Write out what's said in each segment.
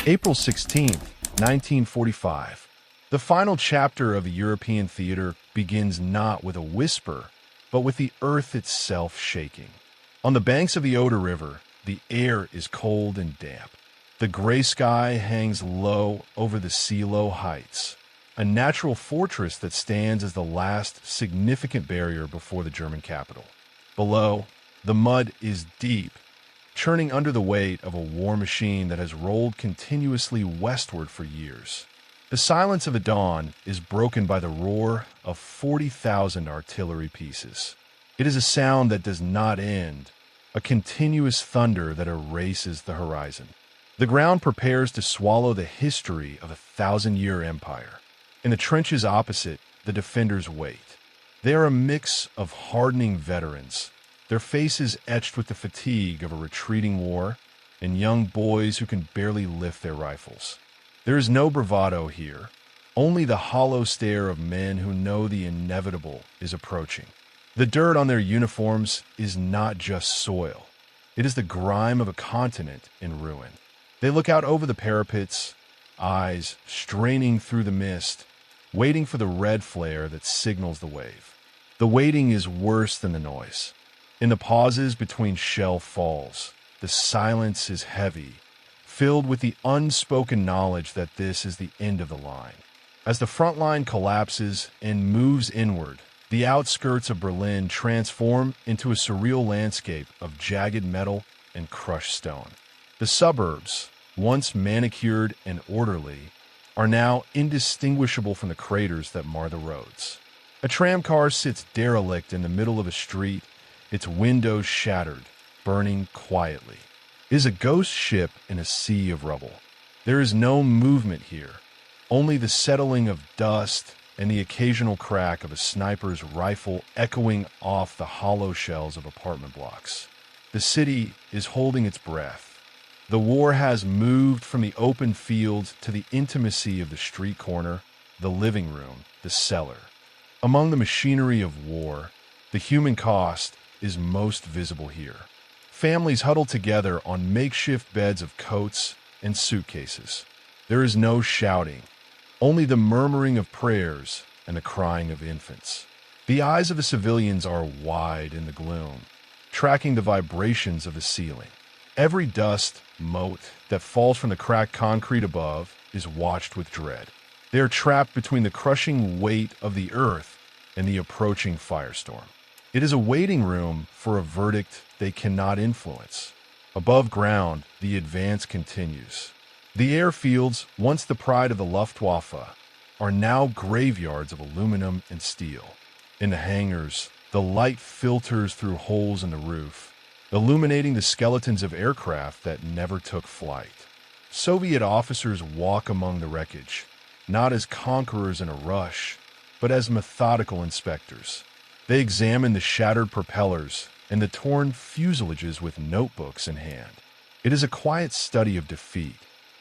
April 16th, 1945. The final chapter of a European theater begins not with a whisper, but with the earth itself shaking. On the banks of the Oder River, the air is cold and damp. The gray sky hangs low over the Seelow Heights, a natural fortress that stands as the last significant barrier before the German capital. Below, the mud is deep, churning under the weight of a war machine that has rolled continuously westward for years. The silence of the dawn is broken by the roar of 40,000 artillery pieces. It is a sound that does not end, a continuous thunder that erases the horizon. The ground prepares to swallow the history of a 1,000-year empire. In the trenches opposite, the defenders wait. They are a mix of hardening veterans, their faces etched with the fatigue of a retreating war, and young boys who can barely lift their rifles. There is no bravado here, only the hollow stare of men who know the inevitable is approaching. The dirt on their uniforms is not just soil. It is the grime of a continent in ruin. They look out over the parapets, eyes straining through the mist, waiting for the red flare that signals the wave. The waiting is worse than the noise. In the pauses between shell falls, the silence is heavy, filled with the unspoken knowledge that this is the end of the line. As the front line collapses and moves inward, the outskirts of Berlin transform into a surreal landscape of jagged metal and crushed stone. The suburbs, once manicured and orderly, are now indistinguishable from the craters that mar the roads. A tramcar sits derelict in the middle of a street, its windows shattered, burning quietly. It is a ghost ship in a sea of rubble. There is no movement here, only the settling of dust and the occasional crack of a sniper's rifle echoing off the hollow shells of apartment blocks. The city is holding its breath. The war has moved from the open fields to the intimacy of the street corner, the living room, the cellar. Among the machinery of war, the human cost is most visible here. Families huddle together on makeshift beds of coats and suitcases. There is no shouting, only the murmuring of prayers and the crying of infants. The eyes of the civilians are wide in the gloom, tracking the vibrations of the ceiling. Every dust mote that falls from the cracked concrete above is watched with dread. They are trapped between the crushing weight of the earth and the approaching firestorm. It is a waiting room for a verdict they cannot influence. Above ground, the advance continues. The airfields, once the pride of the Luftwaffe, are now graveyards of aluminum and steel. In the hangars, the light filters through holes in the roof, illuminating the skeletons of aircraft that never took flight. Soviet officers walk among the wreckage, not as conquerors in a rush, but as methodical inspectors. They examine the shattered propellers and the torn fuselages with notebooks in hand. It is a quiet study of defeat.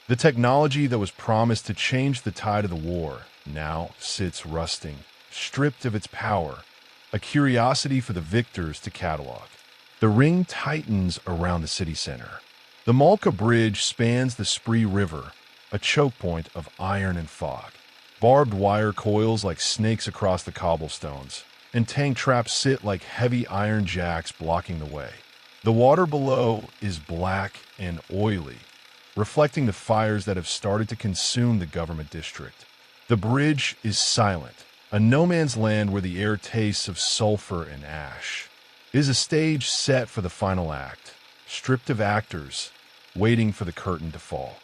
The technology that was promised to change the tide of the war now sits rusting, stripped of its power, a curiosity for the victors to catalog. The ring tightens around the city center. The Malka Bridge spans the Spree River, a choke point of iron and fog. Barbed wire coils like snakes across the cobblestones, and tank traps sit like heavy iron jacks blocking the way. The water below is black and oily, reflecting the fires that have started to consume the government district. The bridge is silent, a no-man's land where the air tastes of sulfur and ash. It is a stage set for the final act, stripped of actors, waiting for the curtain to fall.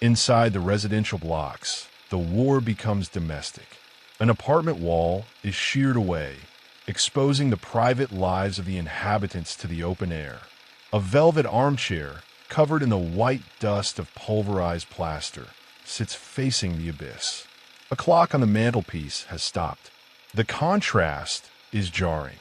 Inside the residential blocks, the war becomes domestic. An apartment wall is sheared away, exposing the private lives of the inhabitants to the open air. A velvet armchair, covered in the white dust of pulverized plaster, sits facing the abyss. A clock on the mantelpiece has stopped. The contrast is jarring.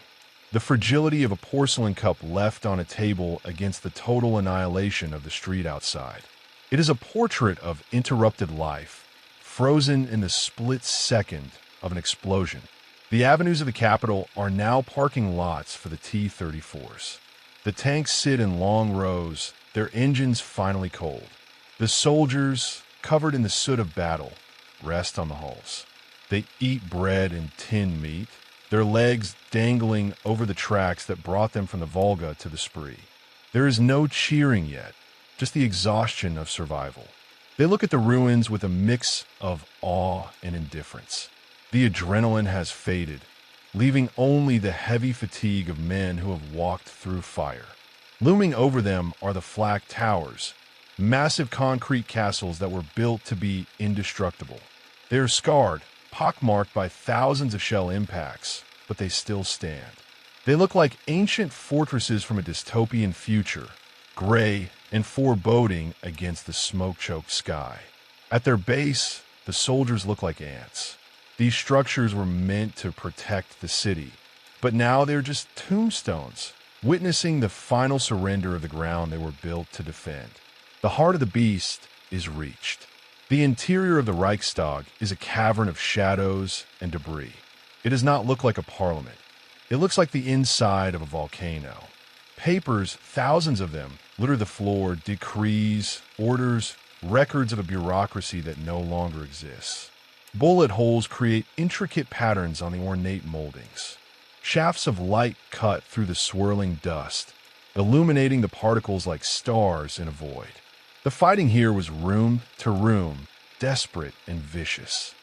The fragility of a porcelain cup left on a table against the total annihilation of the street outside. It is a portrait of interrupted life, frozen in the split second of an explosion. The avenues of the capital are now parking lots for the T-34s. The tanks sit in long rows, their engines finally cold. The soldiers, covered in the soot of battle, rest on the hulls. They eat bread and tinned meat, their legs dangling over the tracks that brought them from the Volga to the Spree. There is no cheering yet, just the exhaustion of survival. They look at the ruins with a mix of awe and indifference. The adrenaline has faded, leaving only the heavy fatigue of men who have walked through fire. Looming over them are the flak towers, massive concrete castles that were built to be indestructible. They are scarred, pockmarked by thousands of shell impacts, but they still stand. They look like ancient fortresses from a dystopian future, gray and foreboding against the smoke-choked sky. At their base, the soldiers look like ants. These structures were meant to protect the city, but now they're just tombstones, witnessing the final surrender of the ground they were built to defend. The heart of the beast is reached. The interior of the Reichstag is a cavern of shadows and debris. It does not look like a parliament. It looks like the inside of a volcano. Papers, thousands of them, litter the floor, decrees, orders, records of a bureaucracy that no longer exists. Bullet holes create intricate patterns on the ornate moldings. Shafts of light cut through the swirling dust, illuminating the particles like stars in a void. The fighting here was room to room, desperate and vicious.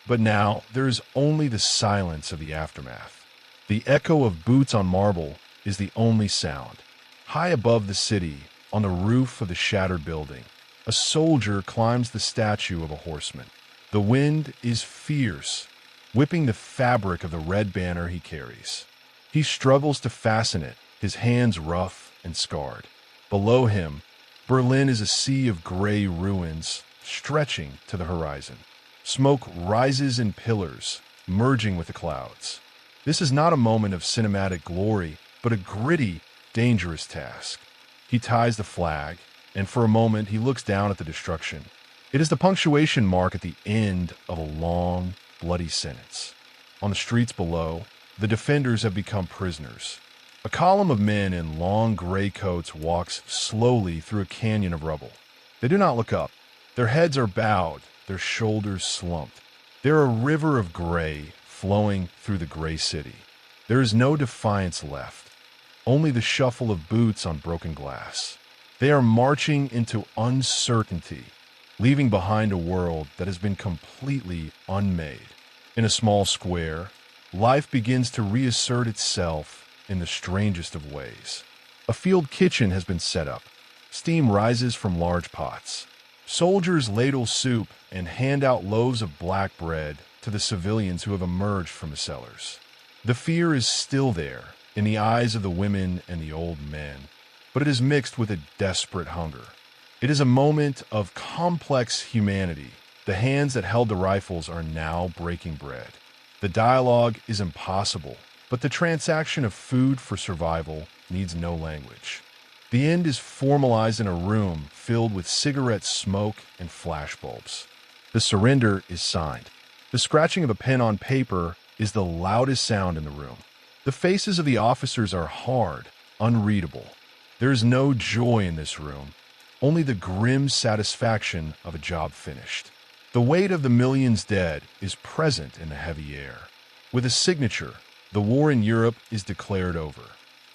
But now there is only the silence of the aftermath. The echo of boots on marble is the only sound. High above the city, on the roof of the shattered building, a soldier climbs the statue of a horseman. The wind is fierce, whipping the fabric of the red banner he carries. He struggles to fasten it, his hands rough and scarred. Below him, Berlin is a sea of gray ruins, stretching to the horizon. Smoke rises in pillars, merging with the clouds. This is not a moment of cinematic glory, but a gritty, dangerous task. He ties the flag, and for a moment he looks down at the destruction. It is the punctuation mark at the end of a long, bloody sentence. On the streets below, the defenders have become prisoners. A column of men in long gray coats walks slowly through a canyon of rubble. They do not look up. Their heads are bowed, their shoulders slumped. They are a river of gray flowing through the gray city. There is no defiance left, only the shuffle of boots on broken glass. They are marching into uncertainty, leaving behind a world that has been completely unmade. In a small square, life begins to reassert itself in the strangest of ways. A field kitchen has been set up. Steam rises from large pots. Soldiers ladle soup and hand out loaves of black bread to the civilians who have emerged from the cellars. The fear is still there in the eyes of the women and the old men, but it is mixed with a desperate hunger. It is a moment of complex humanity. The hands that held the rifles are now breaking bread. The dialogue is impossible, but the transaction of food for survival needs no language. The end is formalized in a room filled with cigarette smoke and flashbulbs. The surrender is signed. The scratching of a pen on paper is the loudest sound in the room. The faces of the officers are hard, unreadable. There is no joy in this room, only the grim satisfaction of a job finished. The weight of the millions dead is present in the heavy air. With a signature, the war in Europe is declared over.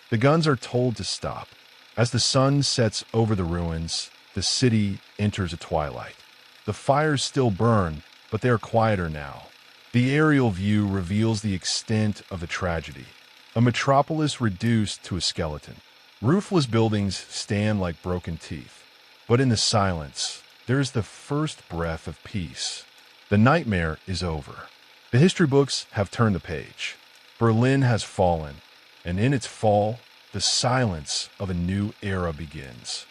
The guns are told to stop. As the sun sets over the ruins, the city enters a twilight. The fires still burn, but they are quieter now. The aerial view reveals the extent of the tragedy. A metropolis reduced to a skeleton. Roofless buildings stand like broken teeth. But in the silence, there is the first breath of peace. The nightmare is over. The history books have turned the page. Berlin has fallen, and in its fall, the silence of a new era begins.